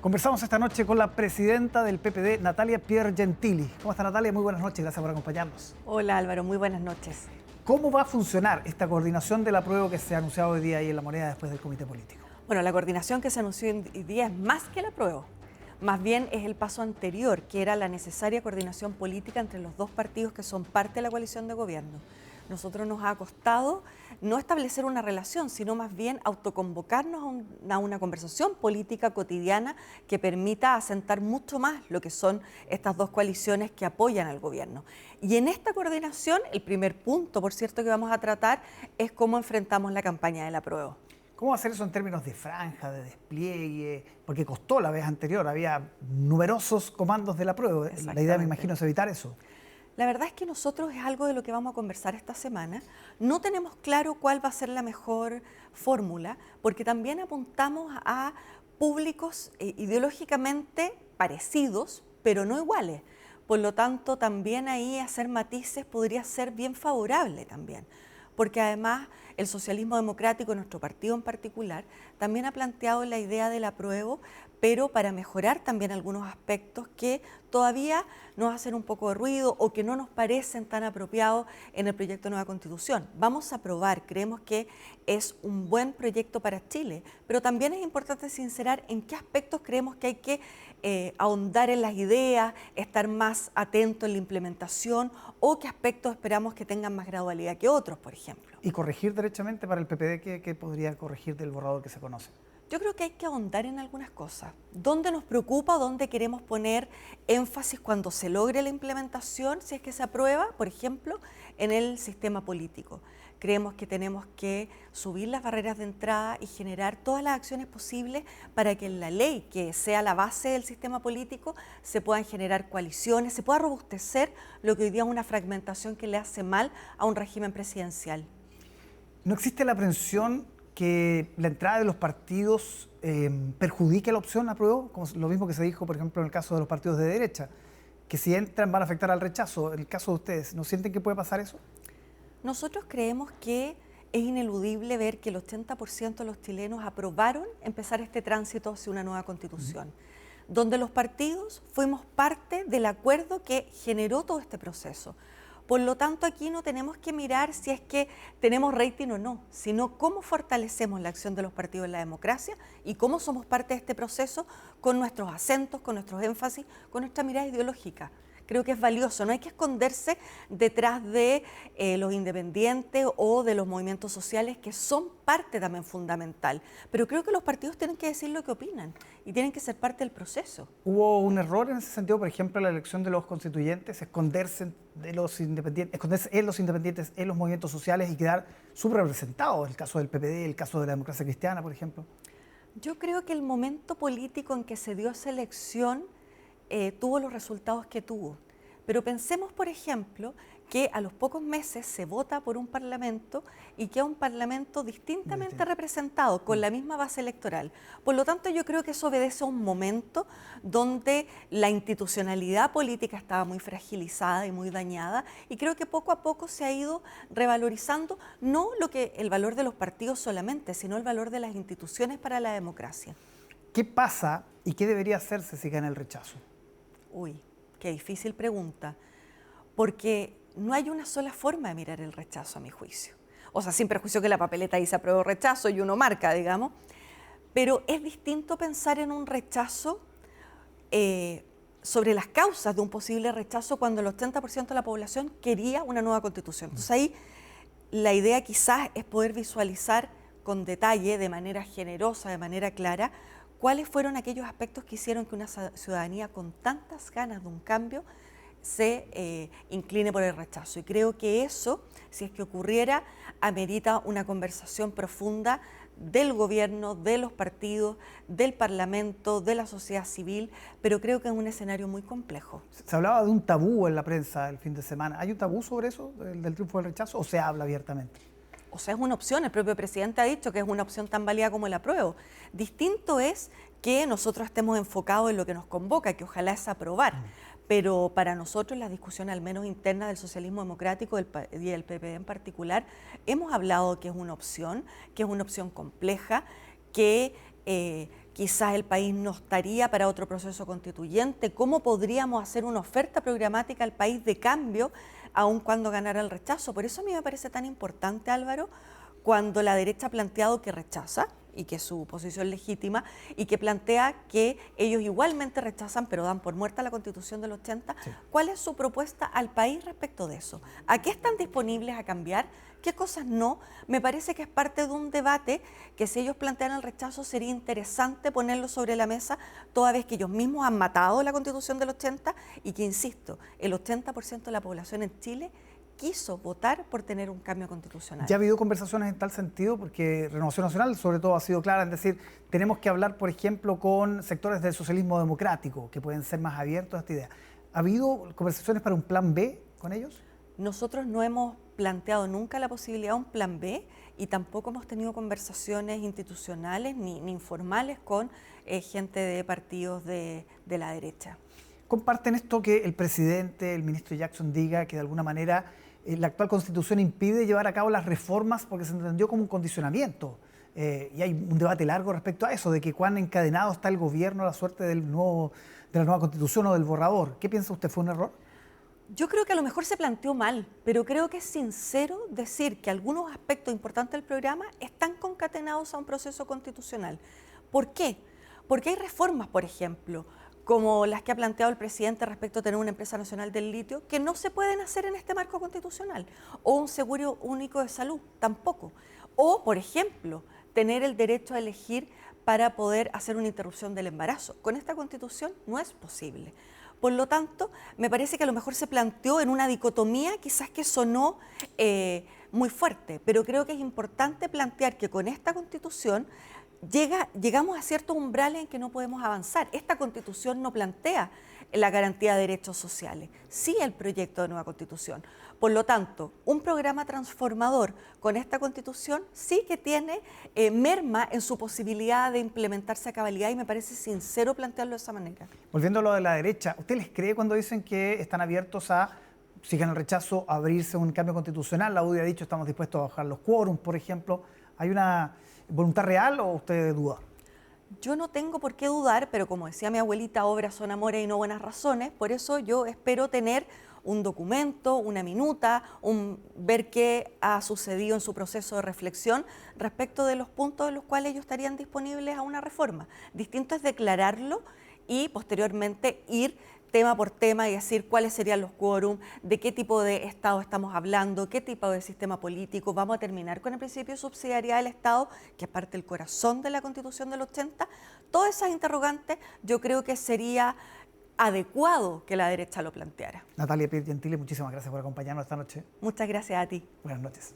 Conversamos esta noche con la presidenta del PPD, Natalia Piergentili. ¿Cómo está, Natalia? Muy buenas noches, gracias por acompañarnos. Hola Álvaro, muy buenas noches. ¿Cómo va a funcionar esta coordinación del apruebo que se ha anunciado hoy día ahí en La Moneda después del comité político? Bueno, la coordinación que se anunció hoy día es más que el apruebo. Más bien es el paso anterior, que era la necesaria coordinación política entre los dos partidos que son parte de la coalición de gobierno. Nosotros nos ha costado no establecer una relación, sino más bien autoconvocarnos a una conversación política cotidiana que permita asentar mucho más lo que son estas dos coaliciones que apoyan al gobierno. Y en esta coordinación, el primer punto, por cierto, que vamos a tratar es cómo enfrentamos la campaña del apruebo. ¿Cómo hacer eso en términos de franja, de despliegue? Porque costó la vez anterior, había numerosos comandos del apruebo. La idea, me imagino, es evitar eso. La verdad es que nosotros es algo de lo que vamos a conversar esta semana. No tenemos claro cuál va a ser la mejor fórmula, porque también apuntamos a públicos ideológicamente parecidos, pero no iguales. Por lo tanto, también ahí hacer matices podría ser bien favorable también. Porque además el socialismo democrático, nuestro partido en particular, también ha planteado la idea del apruebo, pero para mejorar también algunos aspectos que todavía nos hacen un poco de ruido o que no nos parecen tan apropiados en el proyecto de nueva Constitución. Vamos a aprobar, creemos que es un buen proyecto para Chile, pero también es importante sincerar en qué aspectos creemos que hay que ahondar en las ideas, estar más atento en la implementación o qué aspectos esperamos que tengan más gradualidad que otros, por ejemplo. ¿Y corregir derechamente para el PPD? ¿Qué podría corregir del borrador que se conoce? Yo creo que hay que ahondar en algunas cosas. ¿Dónde nos preocupa o dónde queremos poner énfasis cuando se logre la implementación, si es que se aprueba, por ejemplo, en el sistema político? Creemos que tenemos que subir las barreras de entrada y generar todas las acciones posibles para que en la ley, que sea la base del sistema político, se puedan generar coaliciones, se pueda robustecer lo que hoy día es una fragmentación que le hace mal a un régimen presidencial. ¿No existe la aprensión que la entrada de los partidos perjudique la opción apruebo? Como lo mismo que se dijo, por ejemplo, en el caso de los partidos de derecha, que si entran van a afectar al rechazo. En el caso de ustedes, ¿no sienten que puede pasar eso? Nosotros creemos que es ineludible ver que el 80% de los chilenos aprobaron empezar este tránsito hacia una nueva constitución, donde los partidos fuimos parte del acuerdo que generó todo este proceso. Por lo tanto, aquí no tenemos que mirar si es que tenemos rating o no, sino cómo fortalecemos la acción de los partidos en la democracia y cómo somos parte de este proceso con nuestros acentos, con nuestros énfasis, con nuestra mirada ideológica. Creo que es valioso, no hay que esconderse detrás de los independientes o de los movimientos sociales que son parte también fundamental, pero creo que los partidos tienen que decir lo que opinan y tienen que ser parte del proceso. ¿Hubo un error en ese sentido, por ejemplo, en la elección de los constituyentes, esconderse de los independientes, esconderse en los independientes, en los movimientos sociales y quedar subrepresentados? El caso del PPD, el caso de la democracia cristiana, por ejemplo. Yo creo que el momento político en que se dio esa elección tuvo los resultados que tuvo. Pero pensemos, por ejemplo, que a los pocos meses se vota por un parlamento y queda un parlamento distintamente representado, con la misma base electoral. Por lo tanto, yo creo que eso obedece a un momento donde la institucionalidad política estaba muy fragilizada y muy dañada, y creo que poco a poco se ha ido revalorizando no el valor de los partidos solamente, sino el valor de las instituciones para la democracia. ¿Qué pasa y qué debería hacerse si gana el rechazo? Uy, qué difícil pregunta, porque no hay una sola forma de mirar el rechazo, a mi juicio. O sea, sin perjuicio que la papeleta dice apruebo rechazo y uno marca, digamos, pero es distinto pensar en un rechazo sobre las causas de un posible rechazo cuando el 80% de la población quería una nueva constitución. Entonces ahí la idea quizás es poder visualizar con detalle, de manera generosa, de manera clara, cuáles fueron aquellos aspectos que hicieron que una ciudadanía con tantas ganas de un cambio se incline por el rechazo. Y creo que eso, si es que ocurriera, amerita una conversación profunda del gobierno, de los partidos, del parlamento, de la sociedad civil, pero creo que es un escenario muy complejo. Se hablaba de un tabú en la prensa el fin de semana. ¿Hay un tabú sobre eso, del triunfo del rechazo, o se habla abiertamente? O sea, es una opción, el propio presidente ha dicho que es una opción tan válida como el apruebo. Distinto es que nosotros estemos enfocados en lo que nos convoca, que ojalá es aprobar. Pero para nosotros la discusión al menos interna del socialismo democrático y del PPD en particular, hemos hablado que es una opción compleja, que quizás el país no estaría para otro proceso constituyente, cómo podríamos hacer una oferta programática al país de cambio, aun cuando ganara el rechazo. Por eso a mí me parece tan importante, Álvaro, cuando la derecha ha planteado que rechaza, y que es su posición legítima, y que plantea que ellos igualmente rechazan, pero dan por muerta la Constitución del 80. Sí. ¿Cuál es su propuesta al país respecto de eso? ¿A qué están disponibles a cambiar? ¿Qué cosas no? Me parece que es parte de un debate que, si ellos plantean el rechazo, sería interesante ponerlo sobre la mesa, toda vez que ellos mismos han matado la Constitución del 80 y que, insisto, el 80% de la población en Chile quiso votar por tener un cambio constitucional. Ya ha habido conversaciones en tal sentido, porque Renovación Nacional sobre todo ha sido clara en decir, tenemos que hablar, por ejemplo, con sectores del socialismo democrático, que pueden ser más abiertos a esta idea. ¿Ha habido conversaciones para un plan B con ellos? Nosotros no hemos planteado nunca la posibilidad de un plan B y tampoco hemos tenido conversaciones institucionales ni informales con gente de partidos de la derecha. ¿Comparten esto que el presidente, el ministro Jackson, diga que de alguna manera la actual Constitución impide llevar a cabo las reformas porque se entendió como un condicionamiento? Y hay un debate largo respecto a eso, de que cuán encadenado está el gobierno a la suerte de la nueva Constitución o del borrador. ¿Qué piensa usted? ¿Fue un error? Yo creo que a lo mejor se planteó mal, pero creo que es sincero decir que algunos aspectos importantes del programa están concatenados a un proceso constitucional. ¿Por qué? Porque hay reformas, por ejemplo, como las que ha planteado el presidente respecto a tener una empresa nacional del litio, que no se pueden hacer en este marco constitucional, o un seguro único de salud, tampoco. O, por ejemplo, tener el derecho a elegir para poder hacer una interrupción del embarazo. Con esta Constitución no es posible. Por lo tanto, me parece que a lo mejor se planteó en una dicotomía, quizás que sonó muy fuerte, pero creo que es importante plantear que con esta Constitución llegamos a ciertos umbrales en que no podemos avanzar. Esta Constitución no plantea la garantía de derechos sociales, sí el proyecto de nueva Constitución. Por lo tanto, un programa transformador con esta Constitución sí que tiene merma en su posibilidad de implementarse a cabalidad, y me parece sincero plantearlo de esa manera. Volviendo a lo de la derecha, ¿usted les cree cuando dicen que están abiertos a, si ganan el rechazo, a abrirse un cambio constitucional? La UDI ha dicho estamos dispuestos a bajar los quórums, por ejemplo. ¿Hay una voluntad real o usted duda? Yo no tengo por qué dudar, pero como decía mi abuelita, obras son amores y no buenas razones. Por eso yo espero tener un documento, una minuta, ver qué ha sucedido en su proceso de reflexión respecto de los puntos en los cuales ellos estarían disponibles a una reforma. Distinto es declararlo y posteriormente ir tema por tema y decir cuáles serían los quórum, de qué tipo de Estado estamos hablando, qué tipo de sistema político. Vamos a terminar con el principio de subsidiariedad del Estado, que es parte del corazón de la Constitución del 80. Todas esas interrogantes yo creo que sería adecuado que la derecha lo planteara. Natalia Pirgentili, muchísimas gracias por acompañarnos esta noche. Muchas gracias a ti. Buenas noches.